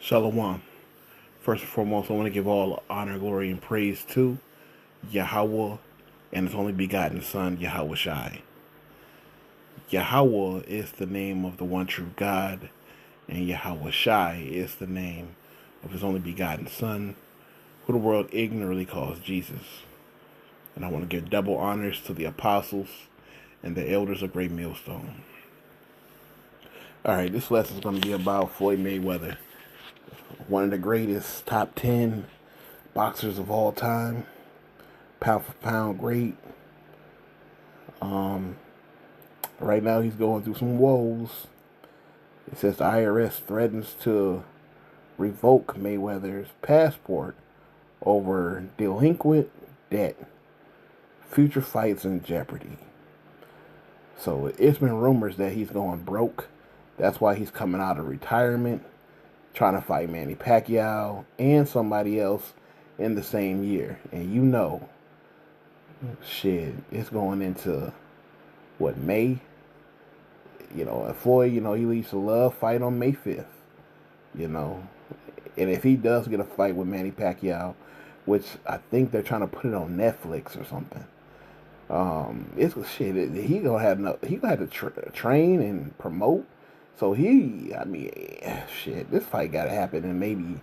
Shalom. First and foremost, I want to give all honor, glory, and praise to Yahweh and His only begotten Son, Yahweh Shai. Yahweh is the name of the one true God, and Yahweh Shai is the name of His only begotten Son, who the world ignorantly calls Jesus. And I want to give double honors to the apostles and the elders of Great Millstone. Alright, this lesson is going to be about Floyd Mayweather, one of the greatest top 10 boxers of all time, pound for pound great. Right now he's going through some woes. It says the IRS threatens to revoke Mayweather's passport over delinquent debt. Future fights in jeopardy. So it's been rumors that he's going broke. That's why he's coming out of retirement, trying to fight Manny Pacquiao and somebody else in the same year. And you know, shit, it's going into, what, May? You know, and Floyd, you know, he leaves to love fight on May 5th. You know, and if he does get a fight with Manny Pacquiao, which I think they're trying to put it on Netflix or something, it's shit. He gonna have to train and promote. So shit, this fight gotta happen in maybe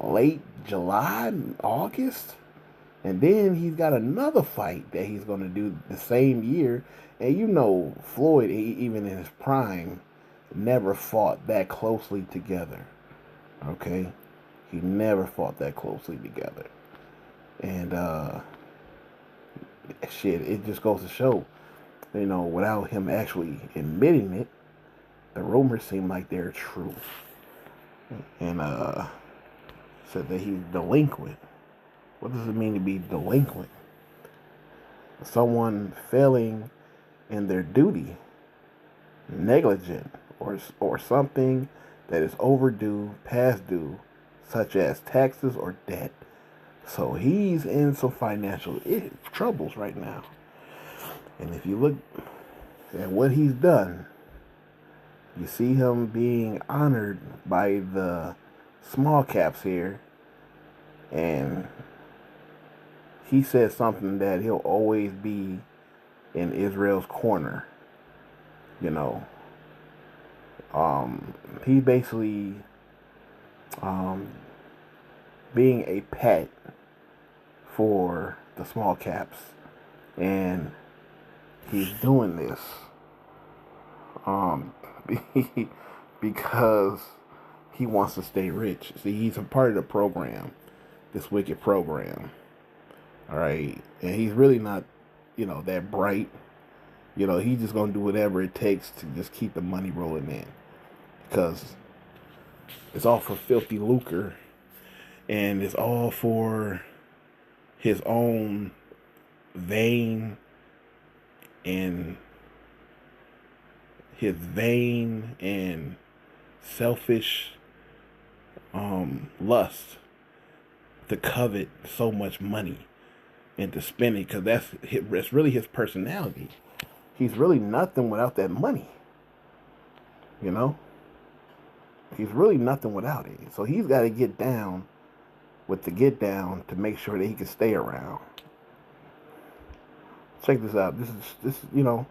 late July, August. And then he's got another fight that he's going to do the same year. And you know, Floyd, even in his prime, never fought that closely together. Okay? He never fought that closely together. And, shit, it just goes to show, you know, without him actually admitting it, the rumors seem like they're true. And, said that he's delinquent. What does it mean to be delinquent? Someone failing in their duty, negligent, or something that is overdue, past due, such as taxes or debt. So he's in some financial troubles right now. And if you look at what he's done, you see him being honored by the small caps here, and he said something that he'll always be in Israel's corner. You know, he basically being a pet for the small caps, and he's doing this because he wants to stay rich. See, he's a part of the program, this wicked program. All right, and he's really not, you know, that bright. You know, he's just gonna do whatever it takes to just keep the money rolling in, because it's all for filthy lucre, and it's all for his own vain and selfish lust to covet so much money and to spend it, because that's really his personality. He's really nothing without that money. You know? He's really nothing without it. So he's got to get down with the get down to make sure that he can stay around. Check this out. This you know,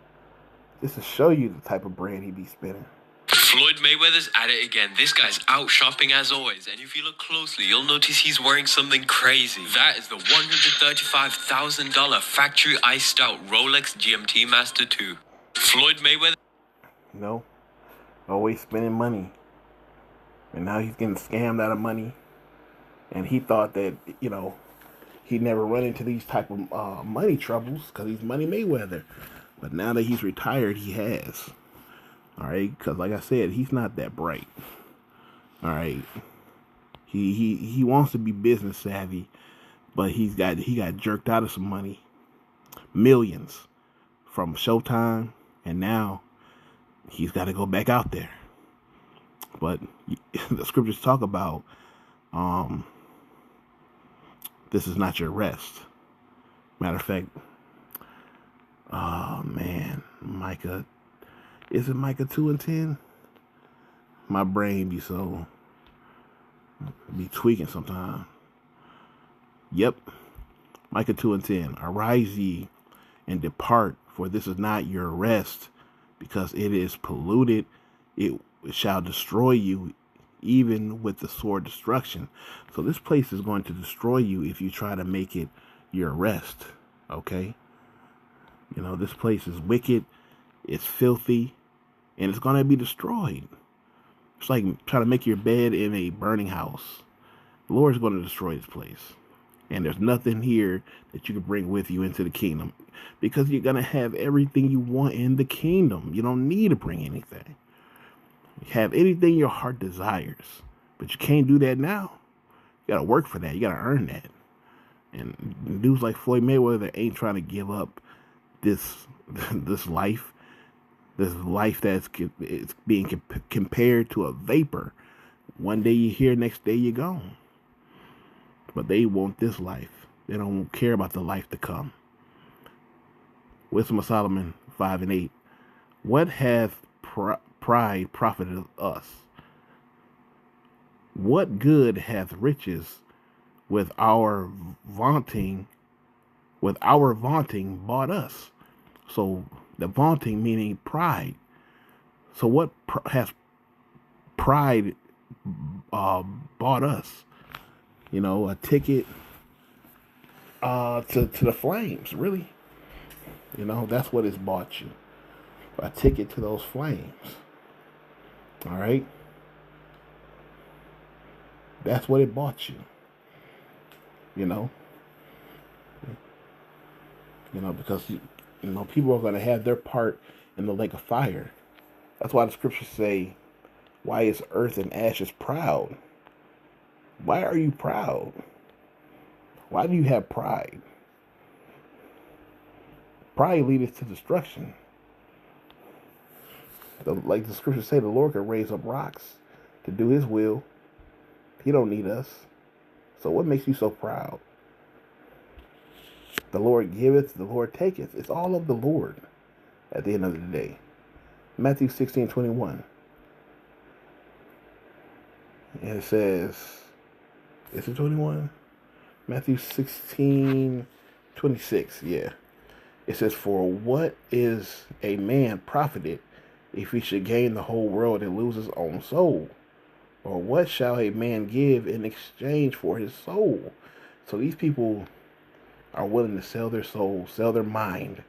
this to show you the type of bread he be spending. Floyd Mayweather's at it again. This guy's out shopping as always. And if you look closely, you'll notice he's wearing something crazy. That is the $135,000 factory iced out Rolex GMT Master 2. Floyd Mayweather. No. Always spending money. And now he's getting scammed out of money. And he thought that, you know, he'd never run into these type of money troubles because he's Money Mayweather. But now that he's retired, he has. All right, because like I said, he's not that bright. All right, he wants to be business savvy, but he got jerked out of some money, millions, from Showtime, and now he's got to go back out there. But the scriptures talk about this is not your rest. Matter of fact, oh man, Micah. Is it Micah 2:10? My brain be tweaking sometimes. Yep. Micah 2:10. Arise ye and depart, for this is not your rest, because it is polluted. It shall destroy you, even with the sword destruction. So this place is going to destroy you if you try to make it your rest. Okay? You know, this place is wicked, it's filthy, and it's going to be destroyed. It's like trying to make your bed in a burning house. The Lord is going to destroy this place. And there's nothing here that you can bring with you into the kingdom, because you're going to have everything you want in the kingdom. You don't need to bring anything. You have anything your heart desires, but you can't do that now. You got to work for that. You got to earn that. And dudes like Floyd Mayweather ain't trying to give up this life. This life that's it's being compared to a vapor. One day you're here, next day you're gone. But they want this life. They don't care about the life to come. Wisdom of Solomon 5:8. What hath pride profited us? What good hath riches with our vaunting bought us? So the vaunting meaning pride. So what has pride bought us? You know, a ticket to the flames, really. You know, that's what it's bought you. A ticket to those flames. All right? That's what it bought you. You know? Because people are going to have their part in the lake of fire. That's why the scriptures say, why is earth and ashes proud? Why are you proud? Why do you have pride? Pride leads to destruction. Like the scriptures say, the Lord can raise up rocks to do his will. He don't need us. So what makes you so proud? The Lord giveth, the Lord taketh. It's all of the Lord at the end of the day. Matthew 16:21. And it says, is it 21? Matthew 16:26, yeah. It says, for what is a man profited if he should gain the whole world and lose his own soul? Or what shall a man give in exchange for his soul? So these people are willing to sell their soul, sell their mind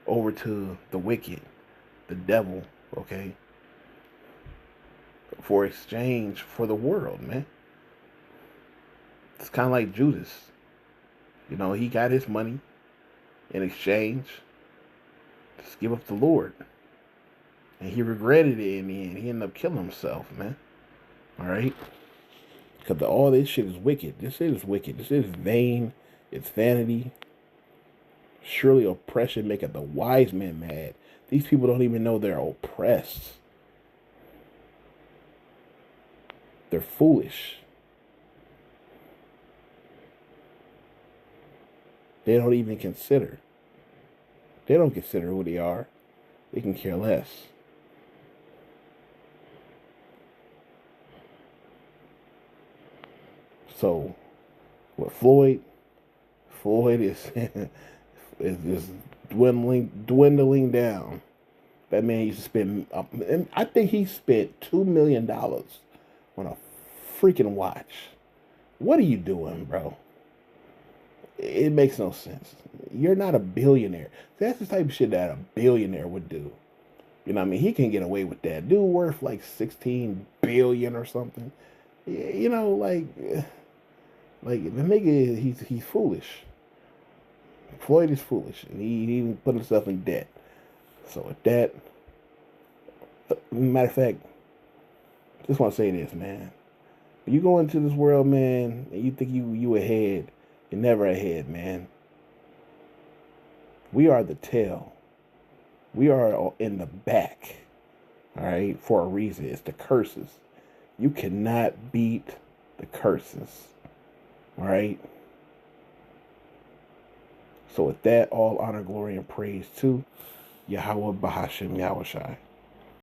over to the wicked, the devil, okay? For exchange for the world, man. It's kind of like Judas. He got his money in exchange to give up the Lord. And he regretted it in the end. He ended up killing himself, man. All right? Because all this shit is wicked. This shit is wicked. This shit is vain. It's vanity. Surely oppression maketh the wise man mad. These people don't even know they're oppressed. They're foolish. They don't even consider. They don't consider who they are. They can care less. So, with Floyd is is just dwindling down. That man used to spend, I think he spent $2 million on a freaking watch. What are you doing, bro? It makes no sense. You're not a billionaire. That's the type of shit that a billionaire would do. You know what I mean? He can get away with that. Dude worth like 16 billion or something. Like the nigga, he's foolish. Floyd is foolish, and he even put himself in debt. So with that, matter of fact, just want to say this, man. When you go into this world, man, and you think you ahead, you're never ahead, man. We are the tail. We are in the back, all right, for a reason. It's the curses. You cannot beat the curses, all right? So with that, all honor, glory, and praise to Yahweh Bahashim Yahushai.